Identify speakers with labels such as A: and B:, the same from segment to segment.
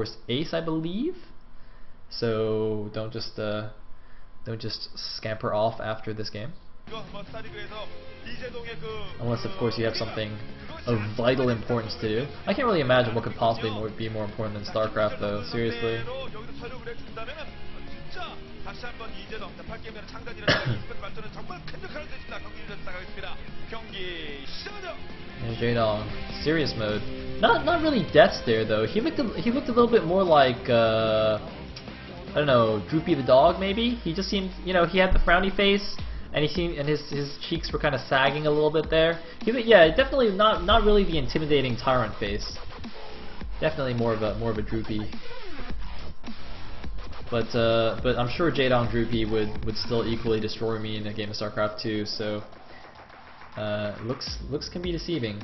A: course ace, I believe. So don't just scamper off after this game. Unless, of course, you have something of vital importance to do. I can't really imagine what could possibly be more important than StarCraft, though. Seriously. And Jaedong, serious mode. Not really death stare though. He looked a little bit more like I don't know, Droopy the dog maybe. He just seemed, you know, he had the frowny face, and his cheeks were kind of sagging a little bit there. Yeah, definitely not really the intimidating tyrant face. Definitely more of a Droopy. But I'm sure Jaedong Droopy would still equally destroy me in a game of StarCraft 2. So looks can be deceiving.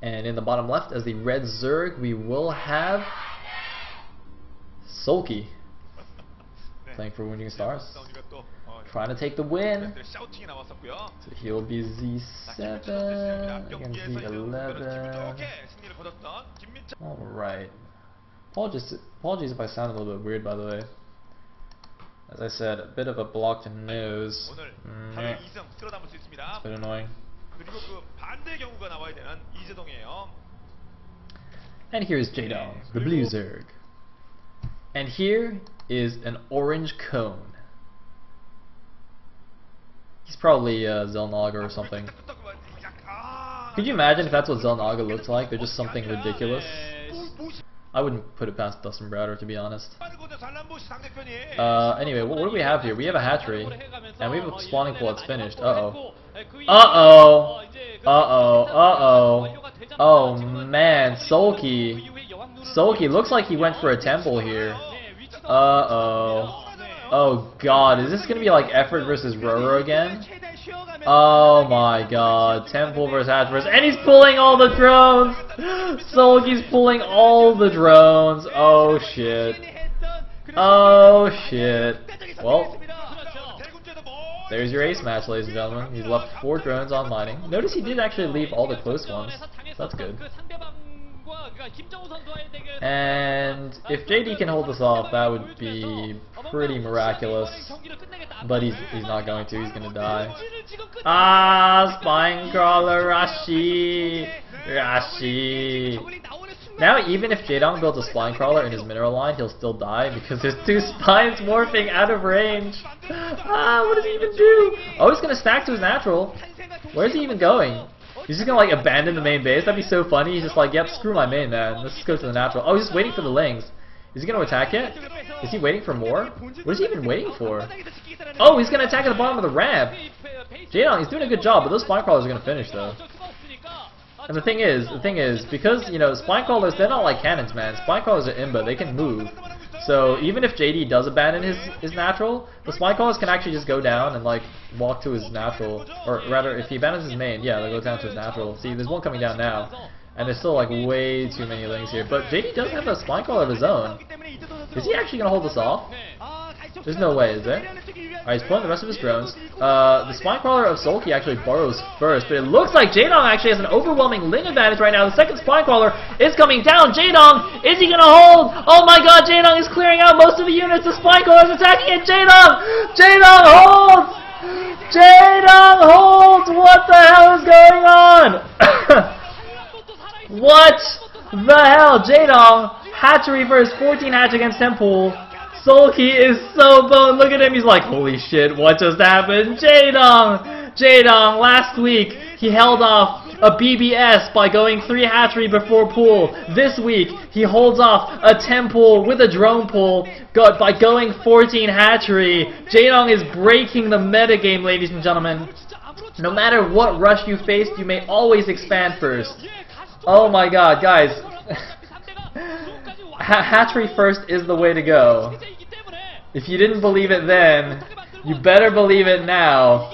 A: And in the bottom left, as the red Zerg, we will have Sulky playing for Winning Stars, trying to take the win. So he'll be Z7 against Z11. Alright. Apologies if I sound a little bit weird, by the way. As I said, a bit of a blocked nose. It's a bit annoying. And here's Jaedong, the blue Zerg. And here is an orange cone. He's probably Xel'Naga or something. Could you imagine if that's what Xel'Naga looks like? They're just something ridiculous. I wouldn't put it past Dustin Browder, to be honest. Anyway, what do we have here? We have a hatchery, and we have a spawning pool that's finished. Uh-oh. Uh-oh. Uh-oh. Uh-oh. Oh, man. Sulky. Sulky looks like he went for a temple here. Uh-oh. Oh, God. Is this going to be like Effort versus Roro again? Oh my god, Temple versus Hatch versus, and he's pulling all the drones! Sulky's pulling all the drones. Oh shit. Oh shit. Well, there's your ace match, ladies and gentlemen. He's left 4 drones on mining. Notice he did actually leave all the close ones. So that's good. And if JD can hold this off, that would be pretty miraculous. But he's not going to. He's going to die. Ah, Spine Crawler Rashi. Now, even if Jaedong builds a Spine Crawler in his mineral line, he'll still die because there's 2 spines morphing out of range. Ah, what does he even do? Oh, he's going to stack to his natural. Where's he even going? He's just gonna like abandon the main base. That'd be so funny. He's just like, yep, screw my main, man. Let's just go to the natural. Oh, he's just waiting for the lings. Is he gonna attack it? Is he waiting for more? What is he even waiting for? Oh, he's gonna attack at the bottom of the ramp. Jaedong, he's doing a good job, but those spine crawlers are gonna finish though. And the thing is, because you know, spine crawlers, they're not like cannons, man. Spine crawlers are imba. They can move. So even if JD does abandon his natural, the spine crawlers can actually just go down and like walk to his natural, or rather, if he abandons his main, yeah, they'll go down to his natural. See, there's one coming down now, and there's still like way too many lings here. But JD does have a spine crawler of his own. Is he actually gonna hold this off? There's no way, is there? Alright, he's pulling the rest of his drones. The spine crawler of Sulky actually burrows first, but it looks like Jaedong actually has an overwhelming ling advantage right now. The second spine crawler is coming down. Jaedong, is he gonna hold? Oh my god, Jaedong is clearing out most of the units. The spine crawler is attacking it. Jaedong holds! Jaedong holds! What the hell is going on? What the hell? Jaedong, hatchery versus 14 hatch against Temple. Sulky is so boned. Look at him. He's like, holy shit, what just happened? Jaedong, last week, he held off a BBS by going 3 hatchery before pool. This week, he holds off a temple with a drone pool by going 14 hatchery. Jaedong is breaking the metagame, ladies and gentlemen. No matter what rush you faced, you may always expand first. Oh my god, guys. Hatchery first is the way to go. If you didn't believe it then, you better believe it now.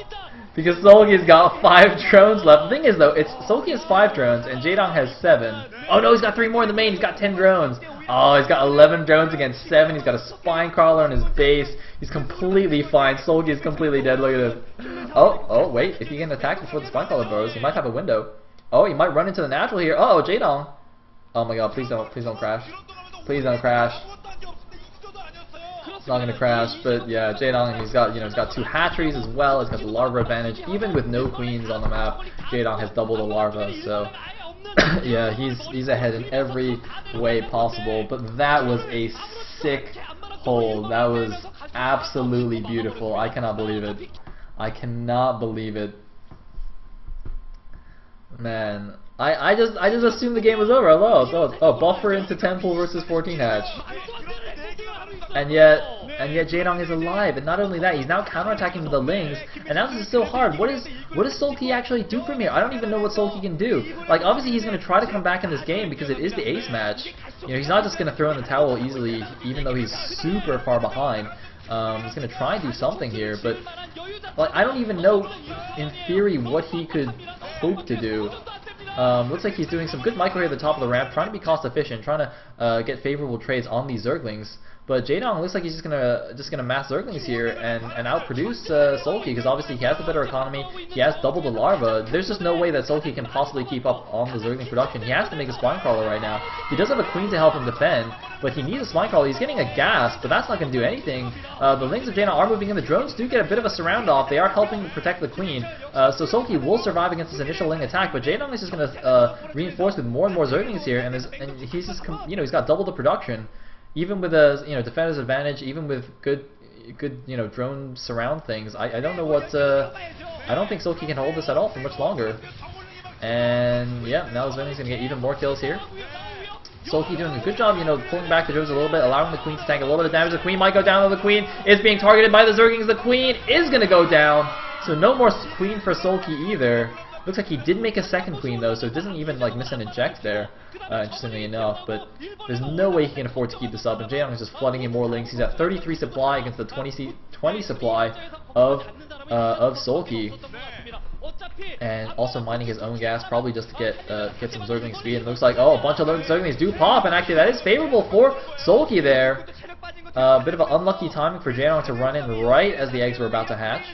A: Because Sulky's got 5 drones left. The thing is though, Sulky has 5 drones and Jaedong has 7. Oh no, he's got 3 more in the main. He's got 10 drones. Oh, he's got 11 drones against 7. He's got a spine crawler on his base. He's completely fine. Sulky is completely dead. Look at this. Oh, wait. If he can attack before the spine crawler burrows, he might have a window. Oh, he might run into the natural here. Oh, Jaedong. Oh my god, please don't crash. Please don't crash. It's not gonna crash, but yeah, Jaedong, he's got 2 hatcheries as well. He's got the larva advantage. Even with no queens on the map, Jaedong has double the larva, so yeah, he's ahead in every way possible. But that was a sick hold. That was absolutely beautiful. I cannot believe it. I cannot believe it. Man, I just assumed the game was over. Oh, buffer into 10 pool versus 14 hatch. And yet Jaedong is alive, and not only that, he's now counterattacking with the Lings, and now this is so hard. What does Sulky actually do from here? I don't even know what Sulky can do. Like, obviously he's going to try to come back in this game because it is the ace match. You know, he's not just going to throw in the towel easily, even though he's super far behind. He's going to try and do something here, but like, I don't even know, in theory, what he could hope to do. Looks like he's doing some good micro here at the top of the ramp, trying to be cost efficient, trying to get favorable trades on these Zerglings. But Jaedong looks like he's just gonna mass Zerglings here and outproduce Sulky, because obviously he has the better economy. He has double the larva. There's just no way that Sulky can possibly keep up on the Zergling production. He has to make a spine crawler right now. He does have a queen to help him defend, but he needs a spine crawler. He's getting a gas, but that's not gonna do anything. The Lings of Jaedong are moving in. The drones do get a bit of a surround off. They are helping to protect the queen. So Sulky will survive against this initial Ling attack, but Jaedong is just gonna reinforce with more and more Zerglings here, and he's just he's got double the production. Even with a defender's advantage, even with good drone surround things, I don't know what I don't think Sulky can hold this at all for much longer. And yeah, now Zergling's gonna get even more kills here. Sulky doing a good job, pulling back the drones a little bit, allowing the queen to tank a little bit of damage. The queen might go down, though. The queen is being targeted by the Zerglings. The queen is gonna go down, so no more queen for Sulky either. Looks like he did make a second queen though, so it doesn't even miss an eject there, interestingly enough. But there's no way he can afford to keep this up, and Jaedong is just flooding in more Lings. He's at 33 supply against the 20 supply of Sulky, and also mining his own gas, probably just to get some Zergling speed. And it looks like, oh, a bunch of Zerglings do pop, and actually that is favorable for Sulky there. Bit of an unlucky timing for Jaedong to run in right as the eggs were about to hatch.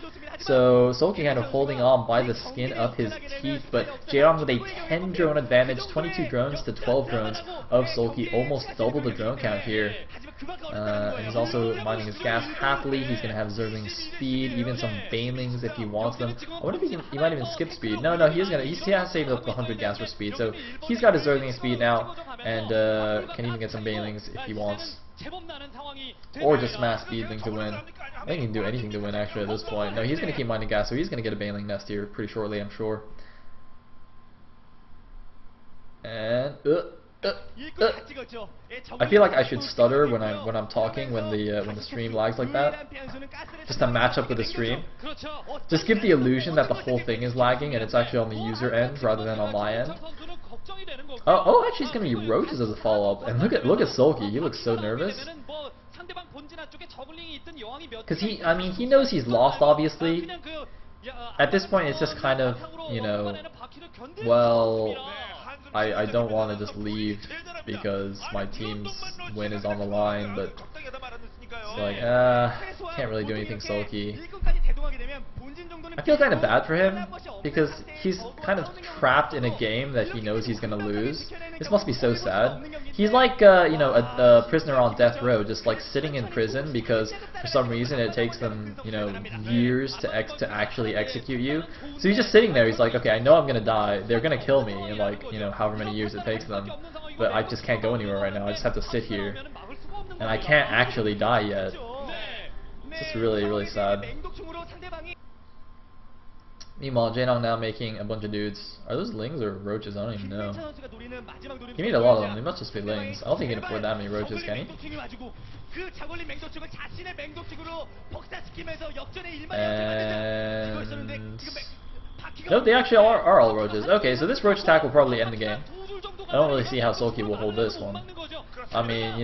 A: So Sulky kind of holding on by the skin of his teeth, but Jaedong with a 10 drone advantage, 22 drones to 12 drones of Sulky, almost double the drone count here. And he's also mining his gas happily. He's going to have Zergling speed, even some Banelings if he wants them. I wonder if he might even skip speed. No, he has saved up the 100 gas for speed, so he's got his Zergling speed now, and can even get some Banelings if he wants. Or just mass speedling to win. I think he can do anything to win actually at this point. No, he's going to keep mining gas, so he's going to get a Baneling nest here pretty shortly, I'm sure. And I feel like I should stutter when I'm talking when the stream lags like that, just to match up with the stream. Just give the illusion that the whole thing is lagging and it's actually on the user end rather than on my end. Oh, actually, it's gonna be roaches as a follow-up. And look at Sulky. He looks so nervous. Because he knows he's lost, obviously. At this point, it's just kind of, well, I don't want to just leave because my team's win is on the line, but it's like, can't really do anything Sulky. I feel kind of bad for him because he's kind of trapped in a game that he knows he's going to lose. This must be so sad. He's like, a prisoner on death row, just like sitting in prison because for some reason it takes them, years to actually execute you. So he's just sitting there. He's like, okay, I know I'm going to die. They're going to kill me in like, however many years it takes them. But I just can't go anywhere right now. I just have to sit here. And I can't actually die yet. It's just really, really sad. Meanwhile, Jaedong now making a bunch of dudes. Are those Lings or roaches? I don't even know. He made a lot of them. They must just be Lings. I don't think he can afford that many roaches, can he? And no, they actually are all roaches. Okay, so this roach attack will probably end the game. I don't really see how Sulky will hold this one. I mean,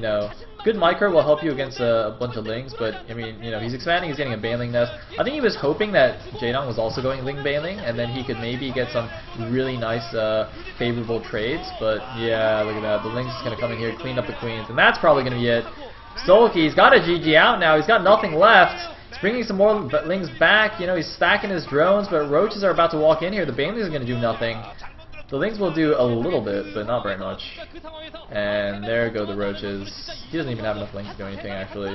A: Good micro will help you against a bunch of Lings, but I mean, you know, he's expanding, he's getting a Bailing Nest. I think he was hoping that Jaedong was also going Ling Bailing, and then he could maybe get some really nice favorable trades, but yeah, look at that. The Ling's just going to come in here, clean up the Queens, and that's probably going to be it. Sulky's got a GG out now, he's got nothing left. He's bringing some more Lings back, you know, he's stacking his drones, but Roaches are about to walk in here. The Bailings are going to do nothing. The Lings will do a little bit, but not very much. And there go the Roaches. He doesn't even have enough Lings to do anything, actually.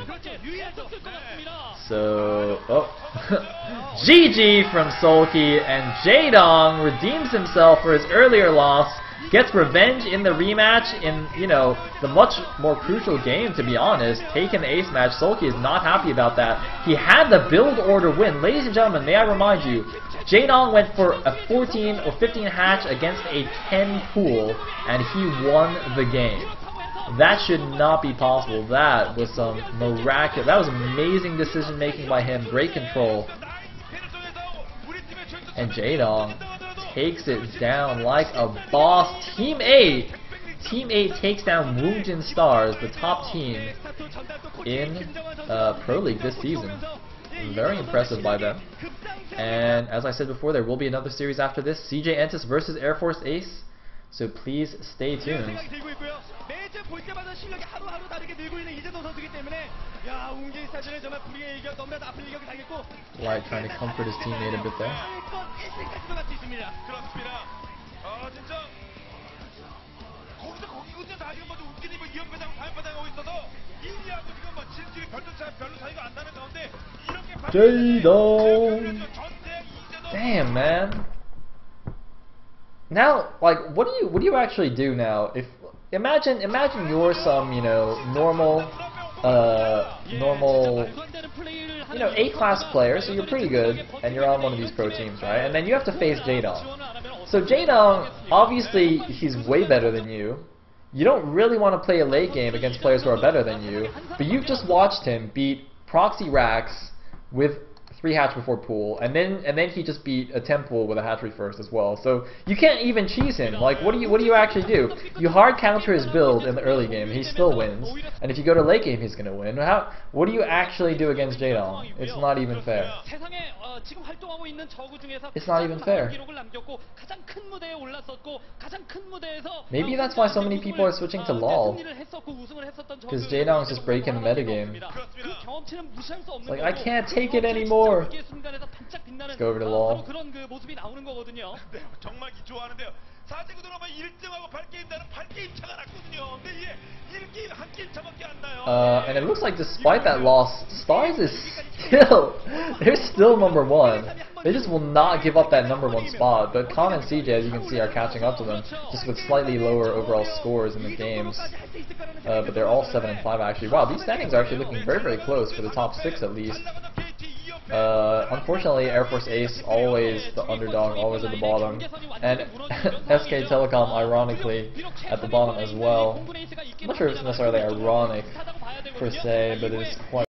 A: So, oh. GG from Sulky, and Jaedong redeems himself for his earlier loss. Gets revenge in the rematch in, you know, the much more crucial game, to be honest. Taking the ace match, Sulky is not happy about that. He had the build order win. Ladies and gentlemen, may I remind you, Jaedong went for a 14 or 15 hatch against a 10 pool, and he won the game. That should not be possible. That was some miraculous, that was amazing decision making by him. Great control. And Jaedong takes it down like a boss. Team 8 takes down Woongjin Stars, the top team in Pro League this season. Very impressive by them. And as I said before, there will be another series after this, CJ Entus versus Air Force Ace. So please stay tuned. Light trying to comfort his teammate a bit there. Jaedong! Damn, man. Now, like, what do you actually do now? If imagine you're some, you know, normal, you know, A-class player, so you're pretty good, and you're on one of these pro teams, right? And then you have to face Jaedong. So Jaedong, obviously, he's way better than you. You don't really want to play a late game against players who are better than you, but you've just watched him beat Proxy Rax with 3 hatch before pool, and then he just beat a 10 pool with a hatchery first as well. So you can't even cheese him. Like, what do you actually do? You hard counter his build in the early game, he still wins, and if you go to late game, he's gonna win. What do you actually do against Jaedong? It's not even fair. It's not even fair. Maybe that's why so many people are switching to LoL, because Jaedong is just breaking the metagame. It's like, I can't take it anymore. Let's go over to LoL. And it looks like despite that loss, Stars is they're still #1. They just will not give up that #1 spot. But Con and CJ, as you can see, are catching up to them, just with slightly lower overall scores in the games. But they're all 7 and 5 actually. Wow, these standings are actually looking very, very close for the top 6 at least. Unfortunately, Air Force Ace, always the underdog, always at the bottom, and SK Telecom, ironically, at the bottom as well. I'm not sure if it's necessarily ironic, per se, but it's quite